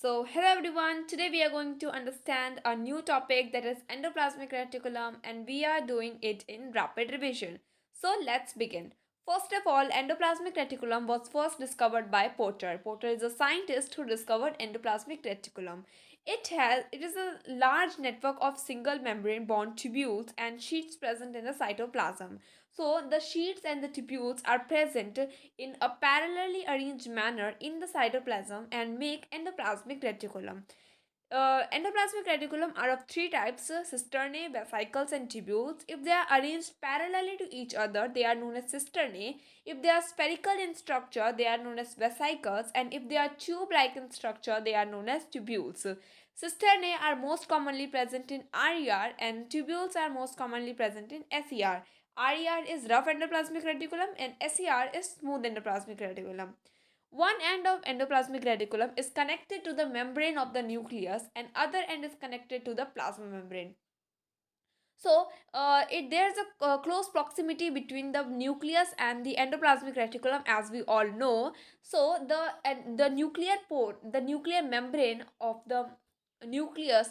Hello everyone. Today we are going to understand a new topic that is endoplasmic reticulum and we are doing it in rapid revision. Let's begin. First of all, endoplasmic reticulum was first discovered by Porter. Porter is a scientist who discovered endoplasmic reticulum. It is a large network of single membrane bond tubules and sheets present in the cytoplasm. So the sheets and the tubules are present in a parallelly arranged manner in the cytoplasm and make endoplasmic reticulum. Endoplasmic reticulum are of three types: cisternae, vesicles, and tubules. If they are arranged parallelly to each other, they are known as cisternae. If they are spherical in structure, they are known as vesicles, and if they are tube like in structure, they are known as tubules. Cisternae are most commonly present in RER, and tubules are most commonly present in SER. RER is rough endoplasmic reticulum, and SER is smooth endoplasmic reticulum. One end of endoplasmic reticulum is connected to the membrane of the nucleus and other end is connected to the plasma membrane. There's a close proximity between the nucleus and the endoplasmic reticulum, as we all know. The nuclear pore, the nuclear membrane of the nucleus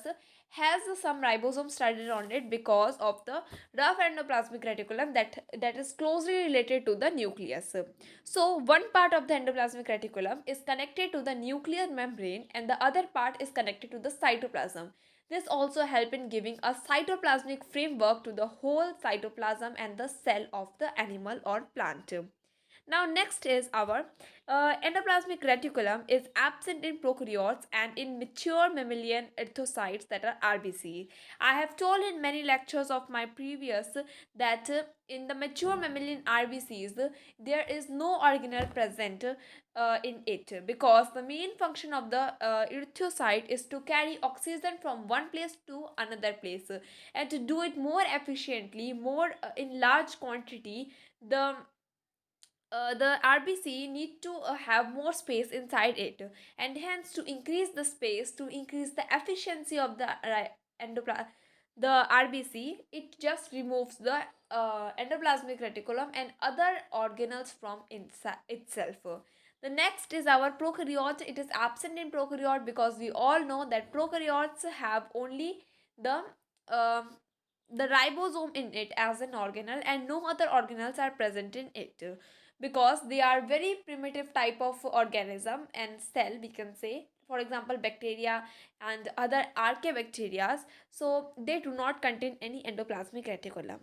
has some ribosome studied on it because of the rough endoplasmic reticulum that is closely related to the nucleus. So one part of the endoplasmic reticulum is connected to the nuclear membrane and the other part is connected to the cytoplasm. This also helps in giving a cytoplasmic framework to the whole cytoplasm and the cell of the animal or plant. Now next is our endoplasmic reticulum is absent in prokaryotes and in mature mammalian erythrocytes, that are RBC. I have told in many lectures of my previous that in the mature mammalian RBCs there is no organelle present in it, because the main function of the erythrocyte is to carry oxygen from one place to another place, and to do it more efficiently, more in large quantity. The RBC need to have more space inside it, and hence to increase the space, to increase the efficiency of the the RBC, it just removes the endoplasmic reticulum and other organelles from inside itself. The next is our prokaryote. It is absent in prokaryote because we all know that prokaryotes have only the um the ribosome in it as an organelle, and no other organelles are present in it, because they are very primitive type of organism and cell, we can say, for example bacteria and other archaebacteria. So they do not contain any endoplasmic reticulum.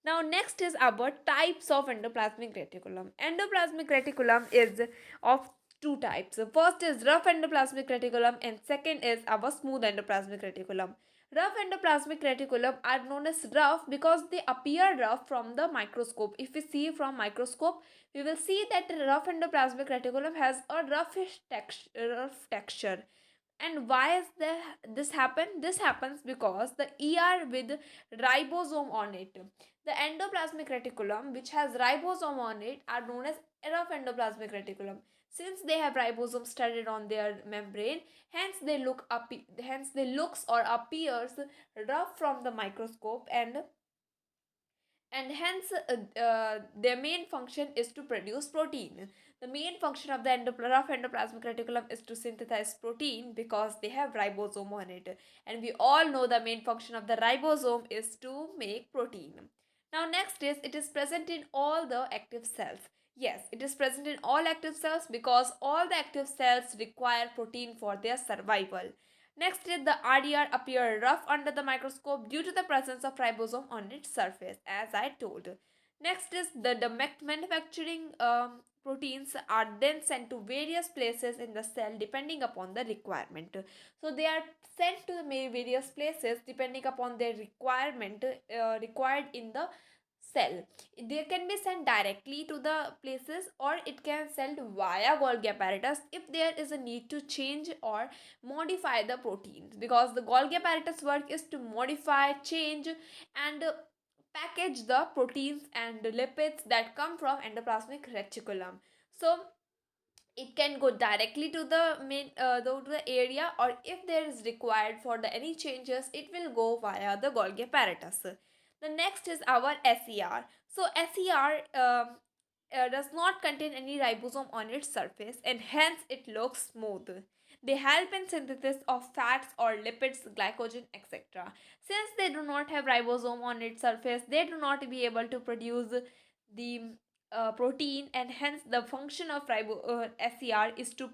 Now next is our types of endoplasmic reticulum. Endoplasmic reticulum is of two types. First is rough endoplasmic reticulum and second is our smooth endoplasmic reticulum. Rough endoplasmic reticulum are known as rough because they appear rough from the microscope. If we see from microscope, we will see that rough endoplasmic reticulum has a rough texture. And why is this happen? This happens because the ER with ribosome on it. The endoplasmic reticulum, which has ribosome on it, are known as rough endoplasmic reticulum. Since they have ribosome studded on their membrane, hence they looks or appears rough from the microscope, and hence their main function is to produce protein. The main function of the rough endoplasmic reticulum is to synthesize protein because they have ribosome on it, and we all know the main function of the ribosome is to make protein. Now next is, it is present in all the active cells. Yes, it is present in all active cells because all the active cells require protein for their survival. Next is, the RDR appear rough under the microscope due to the presence of ribosome on its surface, as I told. Next is, the manufacturing proteins are then sent to various places in the cell depending upon the requirement. So they are sent to the various places depending upon their requirement required in the cell. They can be sent directly to the places, or it can sent via Golgi apparatus if there is a need to change or modify the proteins, because the Golgi apparatus work is to modify, change, and package the proteins and lipids that come from endoplasmic reticulum. So it can go directly to the to the area, or if there is required for the any changes, it will go via the Golgi apparatus. The next is our SER. So SER does not contain any ribosome on its surface, and hence it looks smooth. They help in synthesis of fats or lipids, glycogen, etc. Since they do not have ribosome on its surface, they do not be able to produce the protein, and hence the function of SCR is to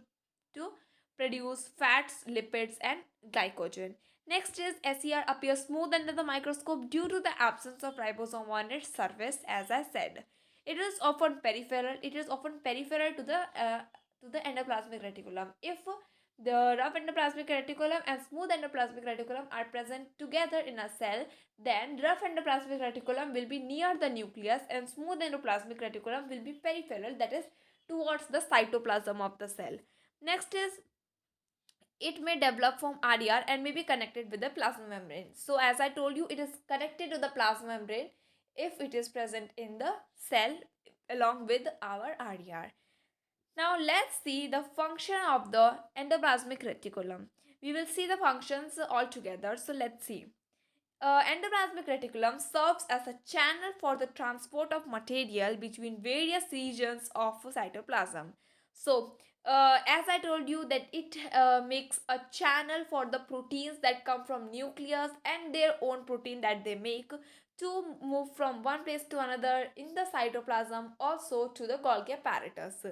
produce fats, lipids, and glycogen. Next is SCR appears smooth under the microscope due to the absence of ribosome on its surface, as I said. It is often peripheral. It is often peripheral to the endoplasmic reticulum. If the rough endoplasmic reticulum and smooth endoplasmic reticulum are present together in a cell, then rough endoplasmic reticulum will be near the nucleus and smooth endoplasmic reticulum will be peripheral, that is towards the cytoplasm of the cell. Next is it may develop from RDR and may be connected with the plasma membrane. So as I told you, it is connected to the plasma membrane if it is present in the cell along with our RDR. Now let's see the function of the endoplasmic reticulum. We will see the functions all together. So let's see. Endoplasmic reticulum serves as a channel for the transport of material between various regions of cytoplasm. So, as I told you that it makes a channel for the proteins that come from nucleus and their own protein that they make to move from one place to another in the cytoplasm, also to the Golgi apparatus.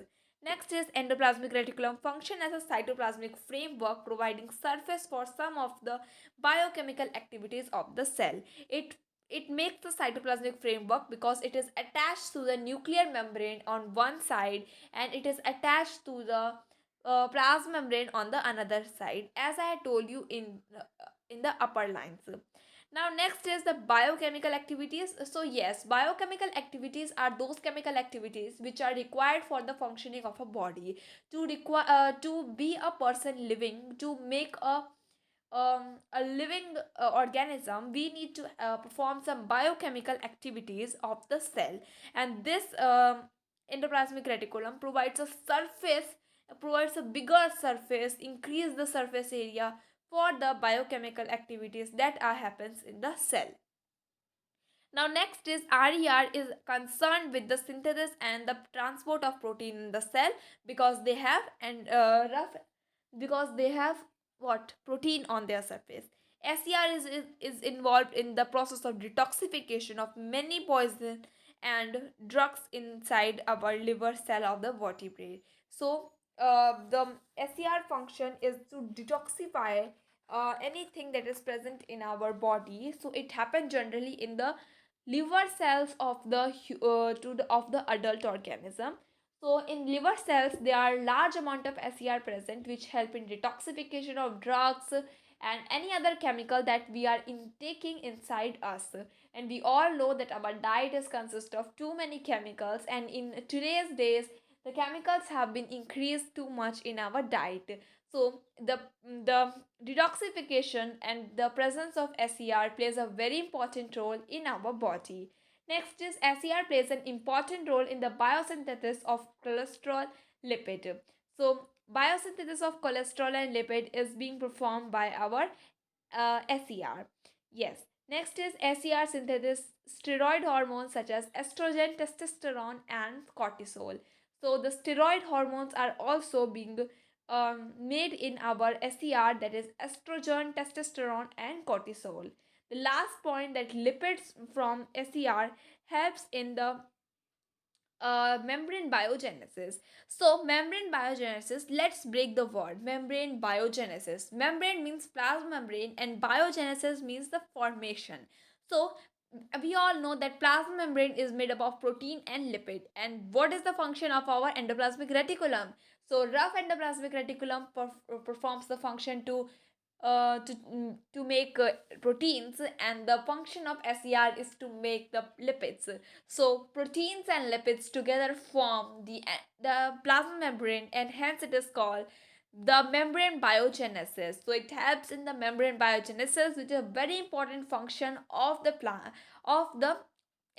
Next is endoplasmic reticulum function as a cytoplasmic framework providing surface for some of the biochemical activities of the cell. It makes the cytoplasmic framework because it is attached to the nuclear membrane on one side and it is attached to the plasma membrane on the another side, as I had told you in the upper lines. Now next is the biochemical activities. So yes, biochemical activities are those chemical activities which are required for the functioning of a body, to be a person living, to make a living organism. We need to perform some biochemical activities of the cell, and this endoplasmic reticulum provides a surface, provides a bigger surface, increase the surface area for the biochemical activities that are happens in the cell. Now next is RER is concerned with the synthesis and the transport of protein in the cell, because they have and rough because they have what protein on their surface. SCR is involved in the process of detoxification of many poison and drugs inside our liver cell of the vertebrate. So the SCR function is to detoxify anything that is present in our body. So it happens generally in the liver cells of the adult organism. So in liver cells there are large amount of SCR present which help in detoxification of drugs and any other chemical that we are intaking inside us. And we all know that our diet is consist of too many chemicals, and in today's days the chemicals have been increased too much in our diet. So the detoxification and the presence of SCR plays a very important role in our body. Next is SCR plays an important role in the biosynthesis of cholesterol lipid. So biosynthesis of cholesterol and lipid is being performed by our SCR. Yes. Next is SCR synthesis steroid hormones such as estrogen, testosterone, and cortisol. So the steroid hormones are also being made in our SCR, that is estrogen, testosterone, and cortisol. The last point, that lipids from SCR helps in the membrane biogenesis. So membrane biogenesis, let's break the word membrane biogenesis. Membrane means plasma membrane and biogenesis means the formation. So we all know that plasma membrane is made up of protein and lipid. And what is the function of our endoplasmic reticulum? So rough endoplasmic reticulum performs the function to make proteins, and the function of SCR is to make the lipids. So proteins and lipids together form the plasma membrane, and hence it is called the membrane biogenesis. So it helps in the membrane biogenesis, which is a very important function of the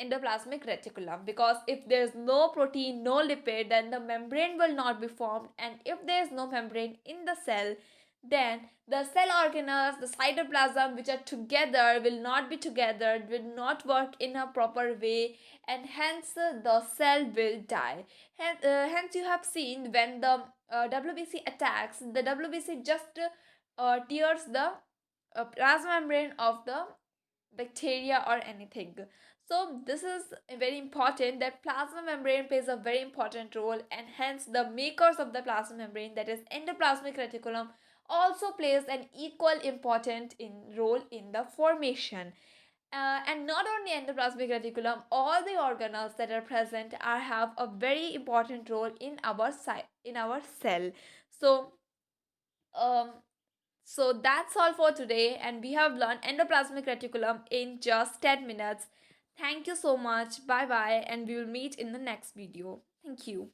endoplasmic reticulum, because if there is no protein, no lipid, then the membrane will not be formed, and if there is no membrane in the cell, then the cell organelles, the cytoplasm, which are together, will not be together, will not work in a proper way, and hence the cell will die. Hence you have seen when the WBC attacks, the WBC just tears the plasma membrane of the bacteria or anything. So this is very important, that plasma membrane plays a very important role, and hence the makers of the plasma membrane, that is endoplasmic reticulum, also plays an equal important role in the formation. And not only endoplasmic reticulum, all the organelles that are present are have a very important role in our in our cell. So um so that's all for today, and we have learned endoplasmic reticulum in just 10 minutes. Thank you so much. Bye bye, and we will meet in the next video. Thank you.